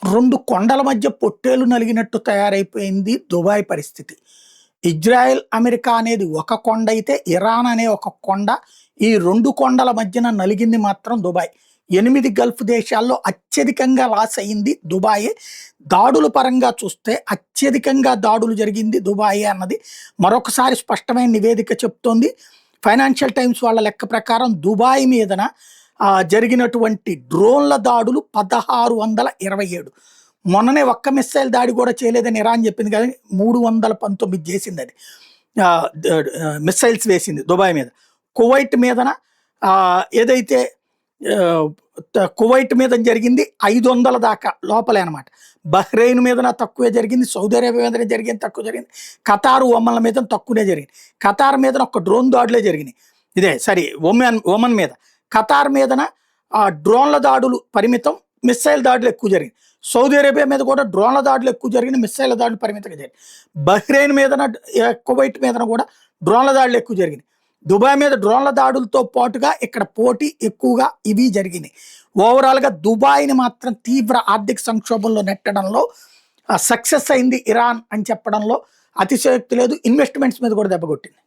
రెండు కొండల మధ్య పొట్టేలు నలిగినట్టు తయారైపోయింది దుబాయ్ పరిస్థితి. ఇజ్రాయెల్, అమెరికా అనేది ఒక కొండ అయితే, ఇరాన్ అనే ఒక కొండ. ఈ రెండు కొండల మధ్యన నలిగింది మాత్రం దుబాయ్. 8 గల్ఫ్ దేశాల్లో అత్యధికంగా లాస్ అయింది దుబాయే. దాడుల పరంగా చూస్తే అత్యధికంగా దాడులు జరిగింది దుబాయే అన్నది మరొకసారి స్పష్టమైన నివేదిక చెప్తోంది. ఫైనాన్షియల్ టైమ్స్ వాళ్ళ లెక్క ప్రకారం దుబాయ్ మీదన జరిగినటువంటి డ్రోన్ల దాడులు 1627. మొన్ననే ఒక్క మిస్సైల్ దాడి కూడా చేయలేదని ఇరాన్ చెప్పింది కానీ 319 చేసింది అది. మిస్సైల్స్ వేసింది దుబాయ్ మీద. కువైట్ మీదన ఏదైతే కువైట్ మీద జరిగింది 500 దాకా లోపలే అనమాట. బహ్రెయిన్ మీదన తక్కువే జరిగింది, సౌదీ అరేబియా మీద జరిగింది తక్కువ జరిగింది, ఖతార్, ఒమన్ల మీద తక్కువనే జరిగింది. ఖతార్ మీద ఒక డ్రోన్ దాడులే జరిగినాయి. ఒమన్ మీద. ఖతార్ మీదన డ్రోన్ల దాడులు పరిమితం, మిస్సైల్ దాడులు ఎక్కువ జరిగింది. సౌదీ అరేబియా మీద కూడా డ్రోన్ల దాడులు ఎక్కువ జరిగింది, మిస్సైల్ దాడులు పరిమితంగా జరిగింది. బహ్రెయిన్ మీదన, కువైట్ మీదన కూడా డ్రోన్ల దాడులు ఎక్కువ జరిగింది. దుబాయ్ మీద డ్రోన్ల దాడులతో పాటుగా ఇక్కడ పోటీ ఎక్కువగా ఇవి జరిగినాయి. ఓవరాల్గా దుబాయ్ని మాత్రం తీవ్ర ఆర్థిక సంక్షోభంలో నెట్టడంలో సక్సెస్ అయింది ఇరాన్ అని చెప్పడంలో అతిశయోక్తి లేదు. ఇన్వెస్ట్మెంట్స్ మీద కూడా దెబ్బకొట్టింది.